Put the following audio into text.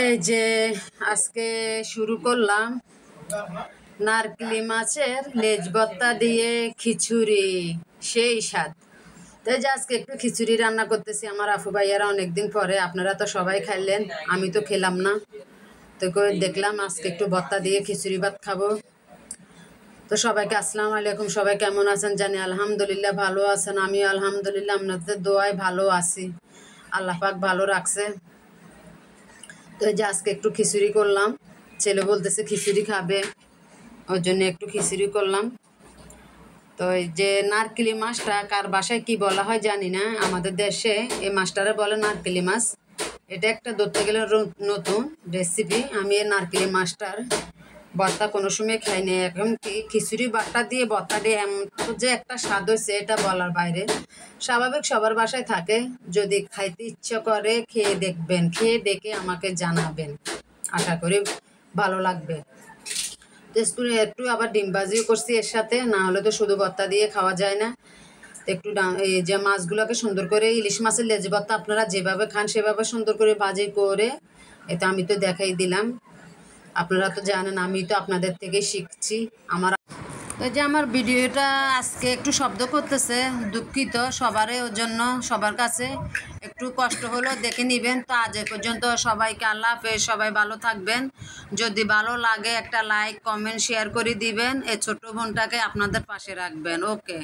এই যে আজকে শুরু করলাম নারকেলি মাছের লেজ ভর্তা দিয়ে খিচুড়ি। সেই স্বাদ। তাই যে আজকে একটু খিচুড়ি রান্না করতেছি আমার আফু ভাইয়ারা অনেকদিন পরে। আপনারা তো সবাই খাইলেন, আমি তো খেলাম না। তো দেখলাম আজকে একটু ভর্তা দিয়ে খিচুড়ি ভাত খাবো। তো সবাইকে আসসালামু আলাইকুম। সবাই কেমন আছেন জানি আলহামদুলিল্লাহ ভালো আছেন। আমিও আলহামদুলিল্লাহ আপনাদের দোয়ায় ভালো আছি, আল্লাহ পাক ভালো রাখছে। তো এই যে আজকে একটু খিচুড়ি করলাম, ছেলে বলতেছে খিচুড়ি খাবে, ওই জন্য একটু খিচুড়ি করলাম। তো এই যে নারকেলি মাছটা কার বাসায় কি বলা হয় জানি না, আমাদের দেশে এই মাছটারে বলে নারকেলি মাছ। এটা একটা ধরতে গেলে নতুন রেসিপি। আমি এই নারকেলি মাছটার ভর্তা কোনো সময় খাইনি, এখন কি খিচুড়ি বাটা দিয়ে ভর্তা দিয়ে এমন যে একটা স্বাদ হয়েছে এটা বলার বাইরে। স্বাভাবিক সবার বাসায় থাকে, যদি খাইতে ইচ্ছে করে খেয়ে দেখবেন, খেয়ে দেখে আমাকে জানাবেন, আশা করি ভালো লাগবে। একটু আবার ডিম ভাজিও করছি এর সাথে, না হলে তো শুধু ভর্তা দিয়ে খাওয়া যায় না। একটু এই যে মাছগুলোকে সুন্দর করে, ইলিশ মাছের লেজ ভর্তা আপনারা যেভাবে খান সেভাবে সুন্দর করে ভাজি করে, এটা আমি তো দেখাই দিলাম। আপনারা তো জানেন, আমি তো আপনাদের থেকে শিখছি। এই যে আমার ভিডিওটা আজকে একটু শব্দ করতেছে, দুঃখিত সবারই, ওর জন্য সবার কাছে একটু কষ্ট হলেও দেখে নেবেন। তো আজ এ পর্যন্ত, সবাইকে আল্লাহ হাফেজ, সবাই ভালো থাকবেন। যদি ভালো লাগে একটা লাইক কমেন্ট শেয়ার করে দিবেন, এই ছোট্ট বোনটাকে আপনাদের পাশে রাখবেন। ওকে।